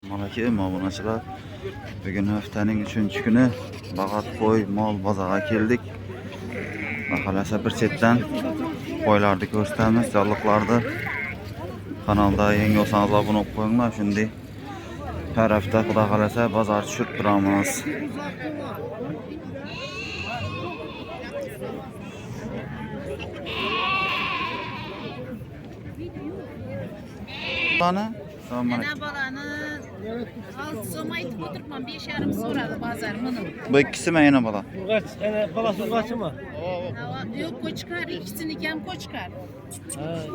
Malaki obunachilar, bugun haftaning 3-kuni Bag'at qo'y mol bozorga keldik. Mahalasa bir chetdan qo'ylarni ko'rsatamiz, jonliqlarni. Kanalda yangi olsangiz obuna bo'lib qo'yinglar. Shunday har hafta xudo xolasa bozor tushib turamiz. Bana Ana balani 6 so'm aytib o'tiribman, 5,5 so'radi bozor buni. bu ikkisi mi yana bala? Balası kaçma. Yo'q, qo'chqar, ikkisini ham qo'chqar.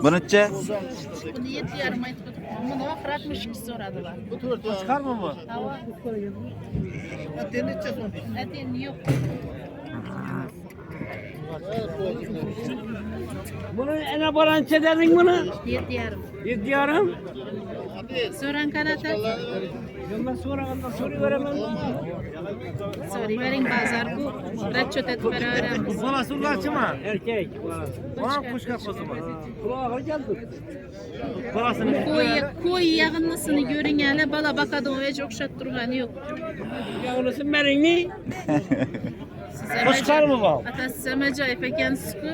Buncha? Buni 7,5 aytib o'tiribman. Buni oxir 62 so'radilar. Çıkarma mı? Hava. Aten yo'q. Bunu ene balança dedin bunu? 7,5. 7,5. So'ran qarata. Ben sonra soru veremem. So'ravering bozor bu. Ratchet etib beraveramiz. Balası kaçma. Erkek. Bana kuşka kozuma. Kulağa geldi. Balasını Qo'y yag'inlisini ko'ring, hali bala baqadan hech o'xshat turgani yo'q. yavrusu merini. Kuşkar mı var? Atasiz ham ajoyib ekansiz-ku.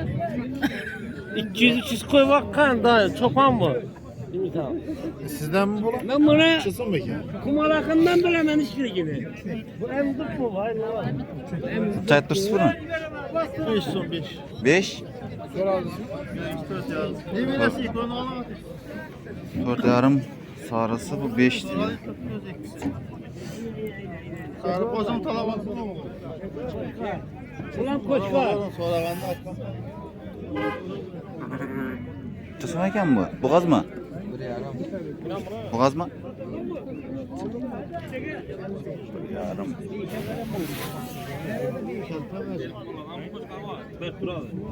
200-300 koy bakkan da çopan bu. Tamam. Sizden mi bu? Ben bunu Çıksın peki. kumalakından bilemem hiçbir gibi. Bu emzik bu var ne var? Çay turşusu mu? 5 son 5. 5? Ne bilirsin ilk onu alamaz. 4,5 sarısı bu 5 diyor. Sarı kozun talaması mı? Ulan koç var. Sonra ben de atmam. Tutsana ekan bu? Boğaz mı? Boğaz mı? Yarım.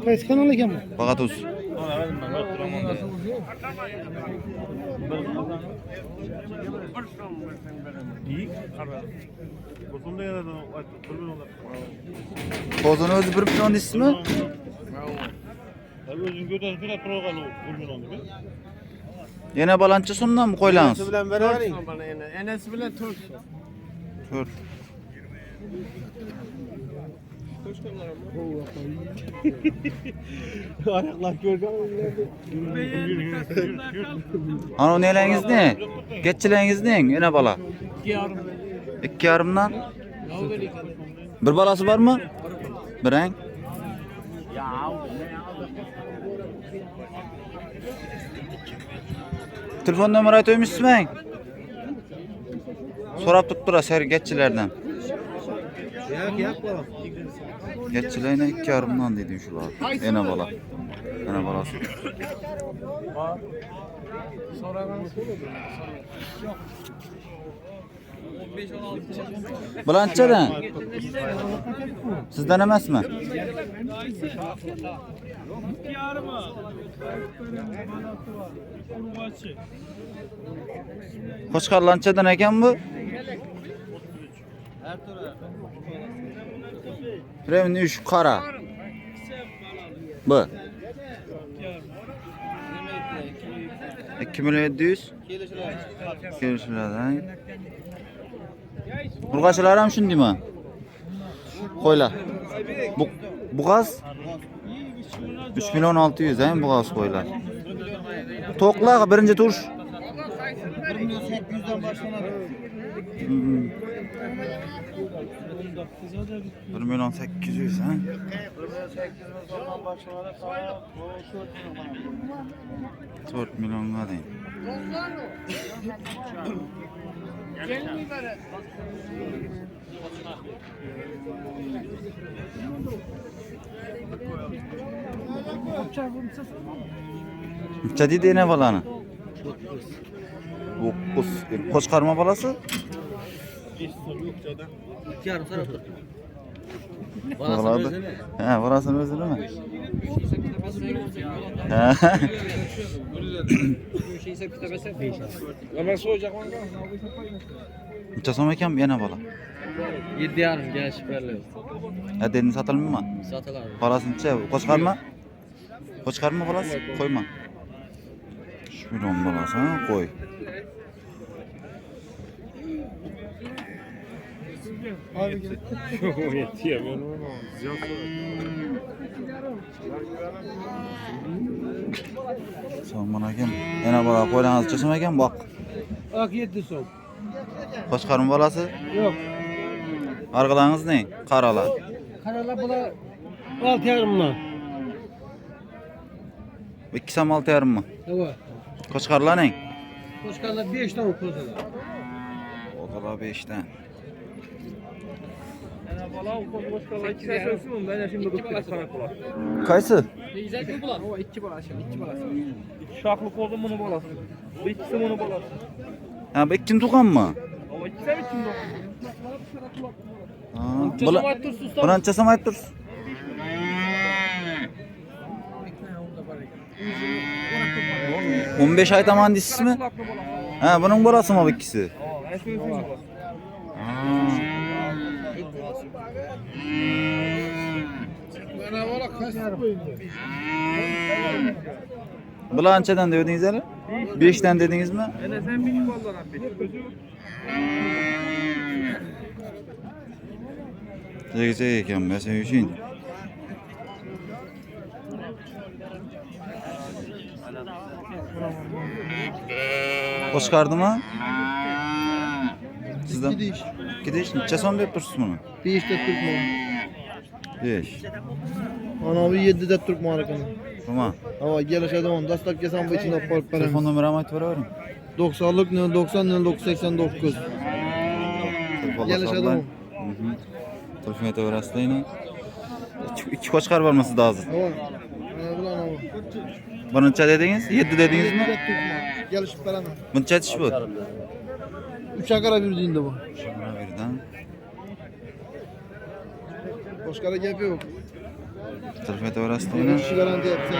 Kaç kanalı iken bu? Bag'at uz. Kozunu o'zi 1 million deysizmi? Yana balancha so'mdan mi qo'ylangiz? Bilen vereyim. Enesi bilen Türk. 4. Ayaklar görgen. Ana neleriniz ne? Geççileriniz ne? Yana bala. 2,5'dan. Bir balası var mı? Bireng. Telefon numarayı aytaymışsın. Sorap tuttura ser geççilerden. Yak balam. Geççilerine 2,5'dan dedi şular. Ene bala. Ene balası. Bulanchadan. Sizden emasmi? Qo'chqarlanchadan ekan bu? Revni şu qara. Bu. 2,700,000. Kelishlardan. Urg'achilar ham shundaymi? Qo'ylar. Bu g'az 3,600,000 ha, bu g'az qo'ylar. To'qlar birinchi tursh. 1.800'den başlanır. 1,800,000 ha. 1.800'den başlanır. 4 milyonga deyin. Necha deydi ene balani? 9. Qo'chqarma balasi? 2,5 sana otur. Balasi. Ha, balasini o'zi nima? Ha. Necha so'm ekan yana bala? 7,5 gel şüpherli. Ha, dedin satılmıyor mu? Satılar. Balasini necha? Qo'chqarma? Qo'chqarma balasi? Qo'yma. 3 million balasi, ha, qo'y. Çok yetiyor ben onu. Son ekan. Yana bola qo'ylangiz chasam ekan boq. Ak 7 so'm. Qo'chqarmi bolasi? Yo'q. Arqalarınız ne? Qaralar. Qaralar bular 6,5 ming. İkisam 6,5 mı? Evet. Qo'chqarlar ne? Qo'shqarlar 5 ton qo'zilar. Odalar 5'ten. Qaysi? Şahlı kozum bunu balası. Bu ikisi bunu balası. Ha, bu ikkin tuğan mı? O ikisi mi kim Ha, Birinchi sam aytib tursiz. 15 aytaman deysizmi? Ha, buning bolasimi bu ikkisi? Bular anchadan dedingiz hali? 5'ten dedingizmi? Ene sen bir ballar abi. Tegizak ekan mesela uchun. Qo'chqardimi? Sizdan? Gidish. Necha so'm deb tursiz buni? 5 ta turibman. 5. Ana bu 7 da turibman ekan. Tamam. Hava gelişadi on. Dastlab kelsam bu ichida olib qolib Telefon nomerimni aytib beravering. 90'lık 090 0989. Gelişadi on. Telefon aytaverasiz yine. İki qo'chqar bormi sizda hozir? Hava. Ana bular ana. Birinchi dedingiz? 7 dedingizmi? Gelişib beraman. Buncha aytish bu. 3 akara bir deyinde bu. Birdan. Qo'shqara gap yo'q. Telefon aytaverasiz Yine yine. kishi garantiya yapsa.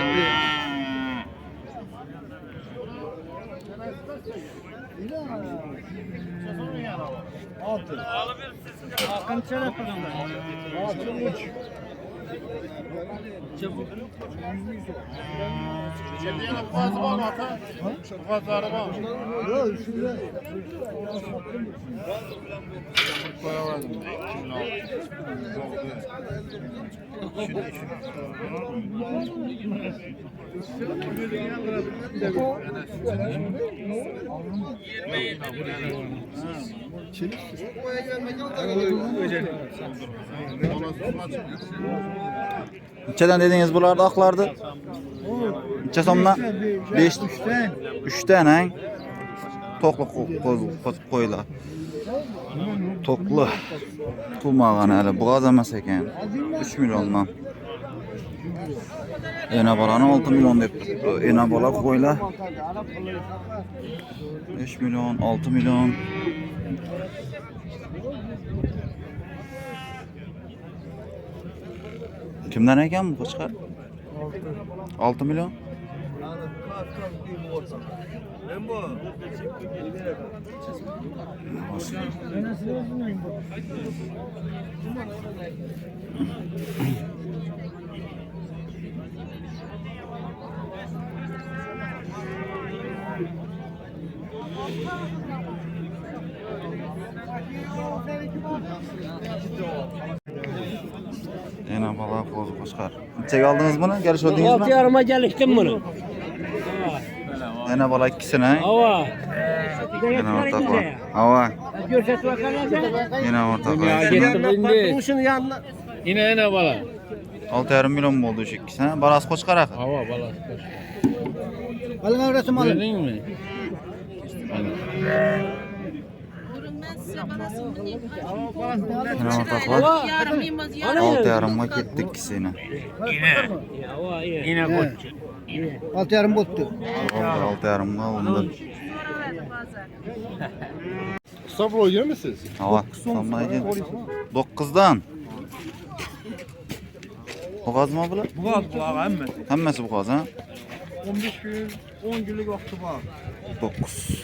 Nechadan dedingiz bularni oqlardi? Necha so'mdan? 5 3'ten hang. To'qli qo'ylar. To'qli. Pulmagan hali bo'g'oz emas ekan. 3 milliondan. Ena bolani 6 million deb turibdi. Ena bola qo'ylar. 5 million, 6 million. Kimdan ekan bu qo'chqar? 6 million. Yana bola qo'zi qo'chqar. Nechaga oldingiz buni? Kelishildingizmi? 6,5'a geliştim bunu. Yana bola ikkisini. Hava. Yana o'rtoqlar. Hava. Görsesi bakalım. Yana o'rtoqlar. Şunun yanına. Yine bala. 6,5 million bo'ldi o'sha ikkisi. Balasi qo'chqar axir. Hava bala. Alın resim alın. Gördün mü? Durun ben size parasını diyeyim. Yana o'rtoqlar. Yarım yılmaz yarım. 6,5 ga ketdi ikkisini. Yine koç. 6,5 bottu. 6,5 ga olindi. Soraverdi bazen. Sabır oynuyor musunuz? Hava. Solmaydi. 9'dan. Bo'g'ozmi bular? Bu ağa emme. Hammasi bo'g'oz, ha? 15 gün, 10 günlük vakti var.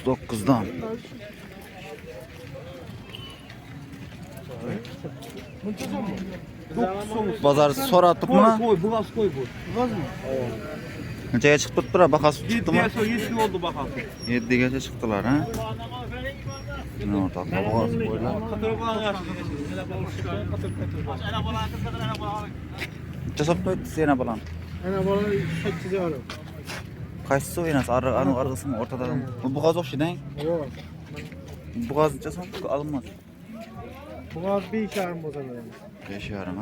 9'dan. Bozor so'ratibmi? Koy, bu gaz koy bu. Nechaga chiqib turibdi? Bahasi chiqdimi? 7 oldu bakalım. 7 gacha chiqdilar, ha? Ne ortak boğaz koylar. Neçe sop koydu sene balan? Ana bala 8 euro. Qaysi o enas? Argısı mı? Ortada mı? Bu boğaz okşaydan. Yok. Boğaz neçe sop alınmaz. Bu az bir şarm bozar. 5,5 ha.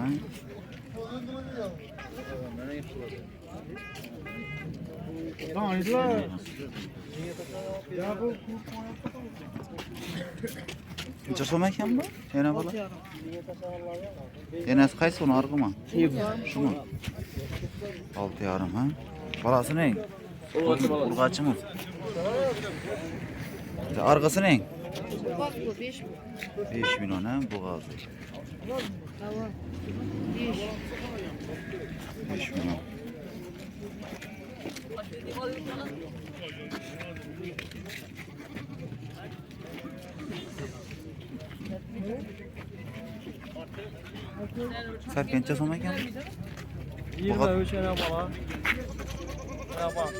Tamam, izle. Ya bu Neçe sop ekan bu? Yana bala. Enas qaysi onu argı mı? Şu mu? 6,5 ha. Balası ne? Urgaçı mı? Argısı ne? Bak bu 5 bu. 5 milyon ha boğazı. Tamam. 5. 5 milyon. Serkençe soma ekan. 23 ana bala. Ana bak.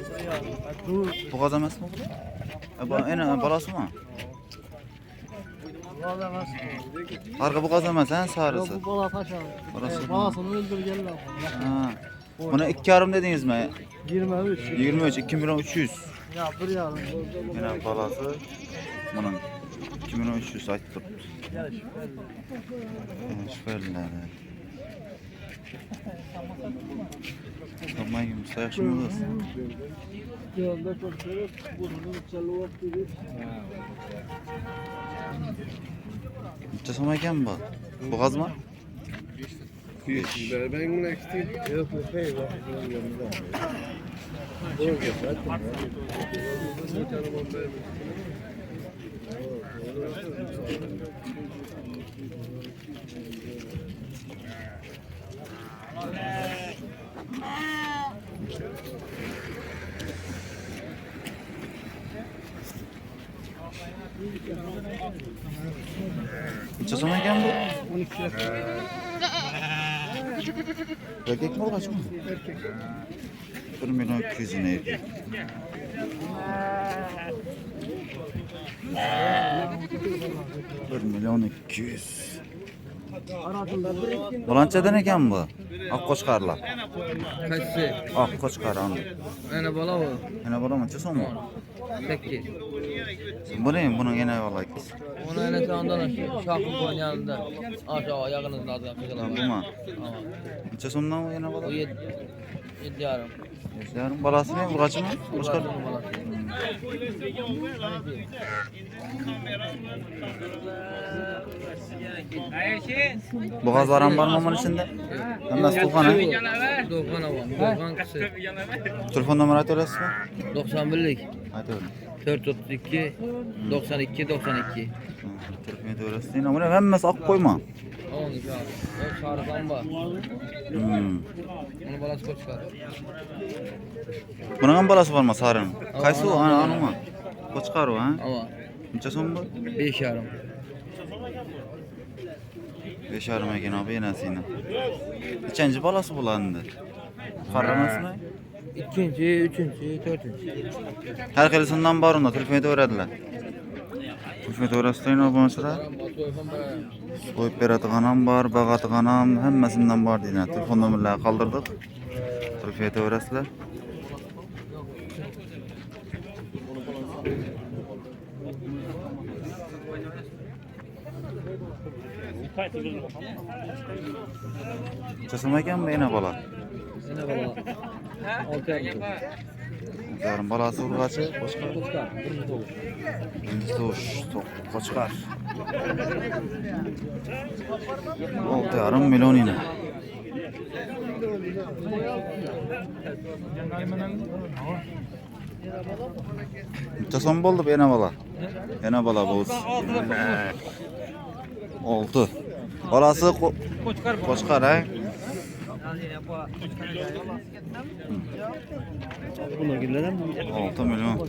Boğaz emas mı bu? En balası mı? Vallahi emas. Arka boğaz emas ha sarısı. Bu bala taşa. Orası mı? Balasını öldürgenler. Ha. Buna 2,5 dediniz mi? 23. 23 2 milyon 300. Ya bir yarım. Yine balası bunun 2 milyon 300 ayttık. Şüpheliler. Tamam gibi sayışmıyoruz. Yolda koşuyoruz. Burnunu çalıp gidiyor. Neçe soma ekan bu? Boğaz mı? 5. Ben nekti. Yok hey bak. Neçe soma ekan bu? 12 yaş. Erkek mi olgaç mı? Erkek. 1 milyon 200 ne erkek? Bir milyon 200. Bulançadan ekan bu? Akkoçkarlar. Kaçsı? Akkoçkar anı. Ana bala o. Yine bana neçe soma? 8. Bu ne? Bunun yine vallahi ikisi. Ona ana sağından aşağı. Şakın koyun yanında. Aşağı ayağınızın altına Bu kıcılar. mu? Neçe somdan o yine O bala? 7 yarım. Yarın balası ne? Urgaçı mı? Urgaçkar. Boğaz varan var mı onun içinde? Hemen Sulhan ha? Doğan avam. Doğan kısı. Telefon numarayı öğretsin mi? 91'lik. Hadi öyle. 432 92 92. Telefonu öğretsin. Ama ne hemmesi ak koyma. 12 abi. O sarıdan var. Onu balası koç çıkar. Bunun balası var mı sarının? Kaysı o? Anı mı? O çıkar o ha? Ama Neçe son bu? 5 yarım. 5,5 ekan abi yenəsiylə. İkinci balası bulandı. Qarraması mı? İkinci, üçüncü, dördüncü. Hər xilisindən var onda, telefonu öyrədilər. Telefonu öyrəsləyin o bana sıra. Soyup beradiganam var, bağadiganam, həmməsindən var deyilən. Telefon nömrələri qaldırdıq. Telefonu öyrəslər. Çasım ekan bu yine bala. Yine bala. 6 yarım. Yarın balası urgaçı, qoçqar. Koçkar. Birinci doğu. Birinci doğuş, qoçqar. 6,5 milyon yine. Çasım oldu bu yine bala. Yine bala bu. Oldu. Balası qoçqar ha. Bunu güllerden 6 milyon.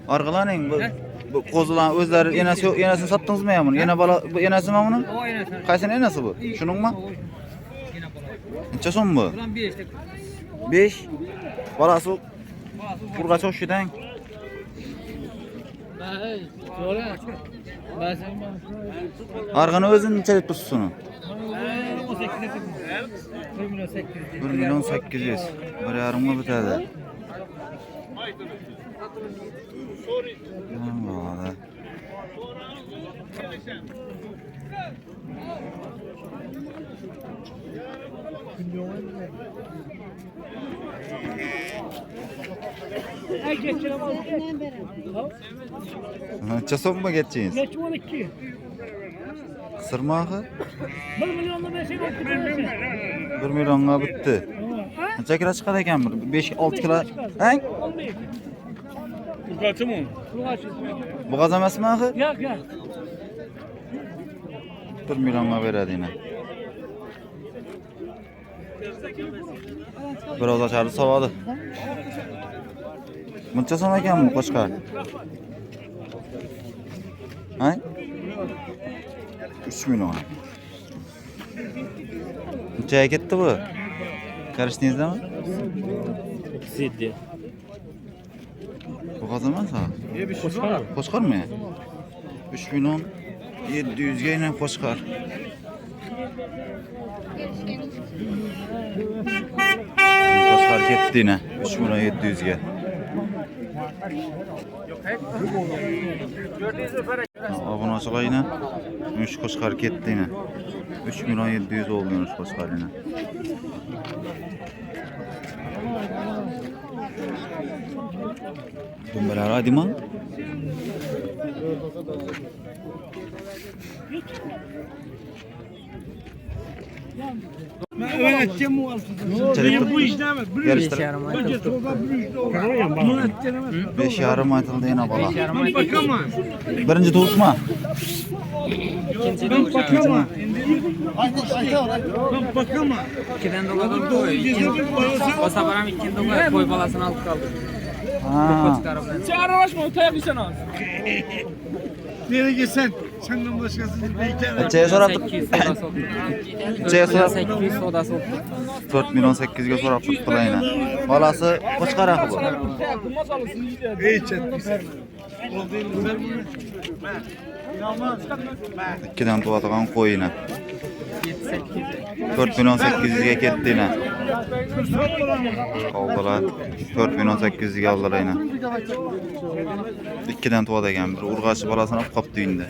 Argılaning bu qozulan özleri yenesini sattınız mı ya bunu? Yine bala bu yenesi mi bunun? O yenesi. Kaysın yenesi bu? Şunun mu? Neçe son bu? Ulan bir işte. 5. Balası burga çok şeyden. Sonra. Ben sen Argını özün neçe dep tutsunu? 1 milyon 800. 1,5 bitadi. Vallahi. Neçe so'm mu geçeceğiz? Geç 12. Sırmağı 1 milyonla ben seni okutacağım. 1 milyonga bitti. Neçe kilo çıkar ekan bir? 5-6 kilo. Hang? Olmayayım. Kaçı mı? Bu gaz emasmi axı? Yok yok. 1 milyonga beradi yine. Biraz açardı savadı. Buncha so'm ekan bu qo'shqar? Ha? 3 milyon. Nechaga ketdi bu? Qarashdingizmi? Ziddi. Bu gaz emas ha? Qo'shqarmi? 3 milyon 700 ga yine qo'shqar. Qo'shqar ketdi yine 3 milyon 700 ga. Obunachilar yine 3 qo'shqar ketdi yine. 3 milyon 700 oldu yine qo'shqar yine. Dumbalar adima? Öğreteceğim bu Çelik bu işlemi. yarıştır. Önce torba bir işte o. Bunu edeceğim. 5,5 aytıldı yine bala. Ben bakamam. Birinci tug'ishmi? Ben bakamam. Ben bakamam. ikkidan do'ladim qo'y. Bo'lsa ham ikkinda qo'y bolasini olib qoldi. Ha. Sen aralashma, tayabisan az. Nereye gitsen? Senden başkasını bekler. Nechaga so'rabdi? 800 soda sotdi. Nechaga so'rabdi? 800 soda sotdi. 4 milyon 800 ga so'rab turibdilar yine. Bolasi qo'shqar axı bu. İyi çetmişsin. Ikkidan tug'adigan qo'y yine. 4 milyon 800 ga ketdi yine. Oldilar. 4 milyon 800 ga oldilar yine. Ikkidan tug'adi ekan bir urg'achi bolasini olib qolibdi endi.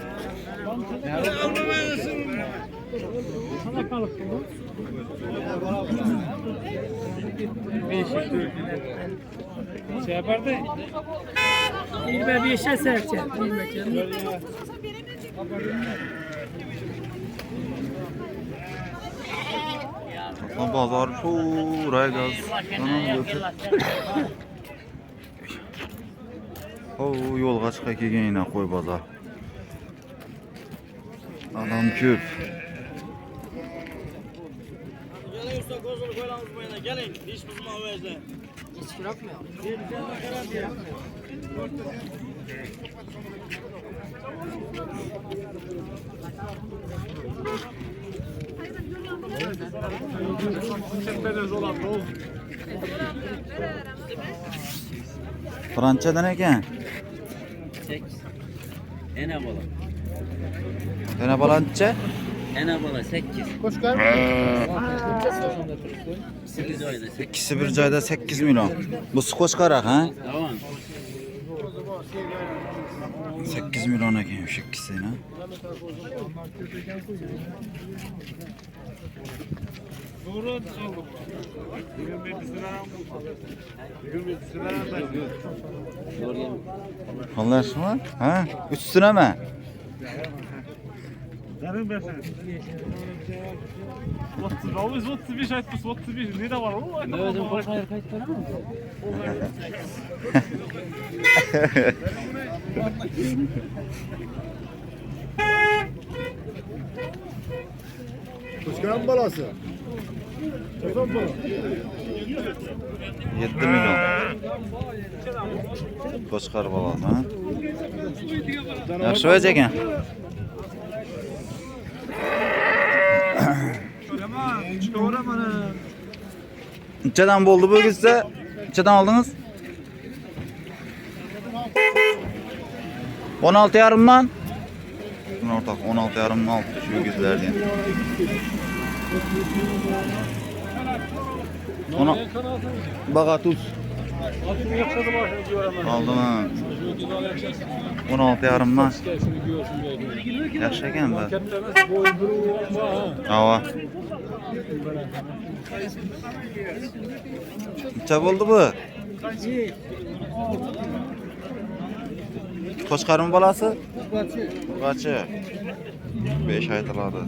Şey yapardı. İlbe bir işe serçe. İlbe canım. Bozor sho'ray gaz. Yo'lga chiqa kelgan yine qo'y bozor. Adam ko'p. Françadan ekan. Ene bola. Yana balancha? Ene bola 8. Koşkar. 8 oyda 8. İkisi bir joyda 8 milyon. Bu qo'shqaroq ha? Tamam. 8 milyon ekan şu ikisini. Doğru oldu. Bugün bir sıra. Bugün bir sıra. Anlaşma? Ha? Üstüne mi? Zarın versen. 35 aytmış 35 ne de var oğlum? Ne özüm koşma yer kayıtları mı? Koşkan balası. Koşkan balası. 7 milyon. Qo'shqar balasi ha? Yaxshi bo'j ekan. Nechadan bo'ldi bu gizsa? Nechadan oldingiz? 16 yarımdan. Bunu ortak 16 yarımdan aldı şu güzlerden. Ona baga tuz. Aldım ha. 16 yarımdan. Yaxşı ekan da. Hava. Necha bo'ldi bu? Qo'chqarmi bolasi? Urg'achi. 5 aytiladi.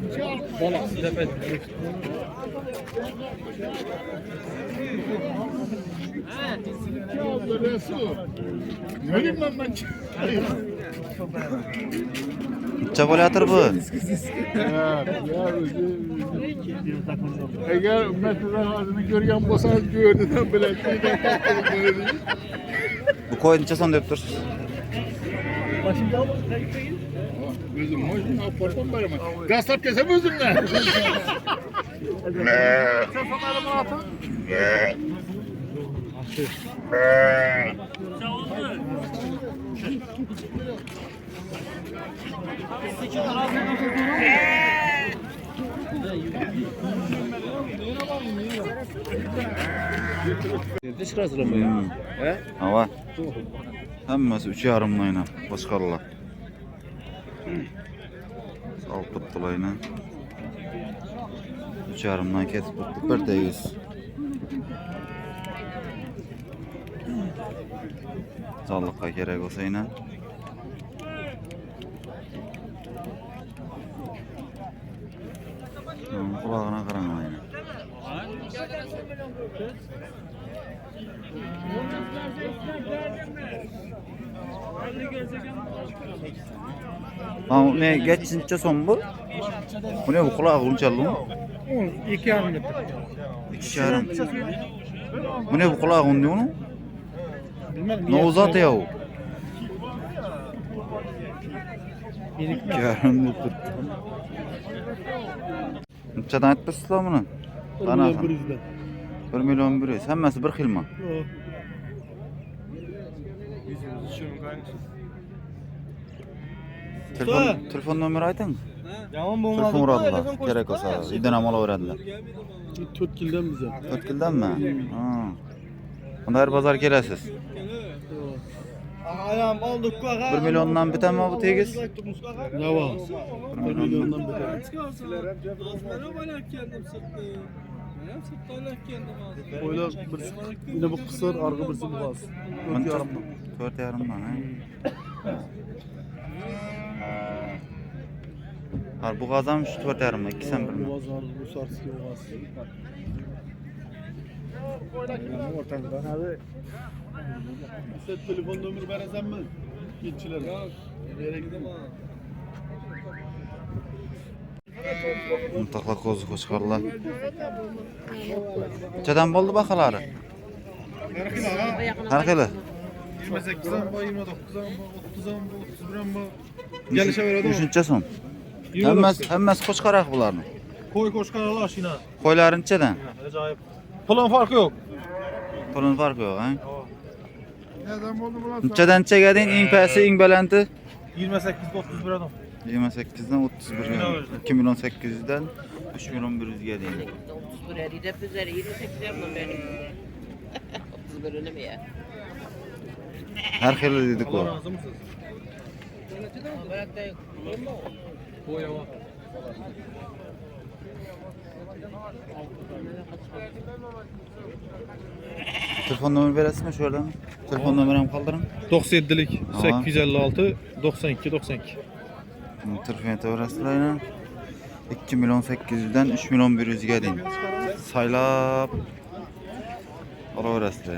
Necha bo'layotir bu? Eğer metre ağzını görgen bolsanız gördüden bilen. Bu koy necha so'm deb tursiz? Özüm hoşun apartman bayramı. Gaslap kesem özümle. Hava. Hammasi 3,5 boshqarlar. Sal tuttulayna. 3,5dan ketib tutdi. Bir tegiz. Sog'liqqa kerak bo'lsa yana. Qulog'ina qarang mana. Ne geçince son bu? Bu ne bu kulağı uncalı mı? 2,5 metre. 2,5. Bu ne bu kulağı unluyor mu? Bilmem. Ne uzatı ya o? 2,5 metre. Neçeden etmişsizler bunu? 1 milyon 100. Hemmesi bir xil mi? Telefon nomeri ayting. Yaman Telefon uradilar. Kerak bo'lsa, uydan ham olaveradilar. 4 yildan bize. 4 yildanmi? Ha. Unda har bozor kelasiz. Ayam aldık kağa. 1 milyondan bitami bu tegiz? Ne var? 1 milyondan biter. Oylar yine bu kısır, arka birisi bu bas. 4,5dan. Ha. Har bu gazam şu 4,5 ikisidan birmi? Bu azar, bu sarsı bu bas. Ortadan abi. Sen telefon numarı veresen mi? Gitçiler. Yere gidelim. Mutlaka kozu qo'chqarlar. Nechadan bo'ldi baholari? Har xili. 28'dan bu, 29'dan bu, 30'dan bu, 31'dan bu. Gelişeveradi. 3 so'm. Hammasi qo'chqaroq bularni. Koy koşkaralar aşina. Qo'ylari nechadan? Acayip. Pulun farkı yok. Pulun farqi yo'q, ha? Nereden oldu bu lan? Nechadan nechaga deydi eng pasti, eng balanti? 28'de 31 adam. 28dan 31ga. 2 milyon 800dan 3 milyon 100ga deydi. 31 eride bizler 28 yapma benim. 31 öyle mi ya? Har xili dedik o. Razı mısınız? Telefon nomeri berasizmi şöyle mi? Telefon numaramı kaldırın. 97'lik 856 92 92. Telefon verasizlar. 2 milyon 800'den 3 milyon 100'ga deyin. Saylab olaverasizlar.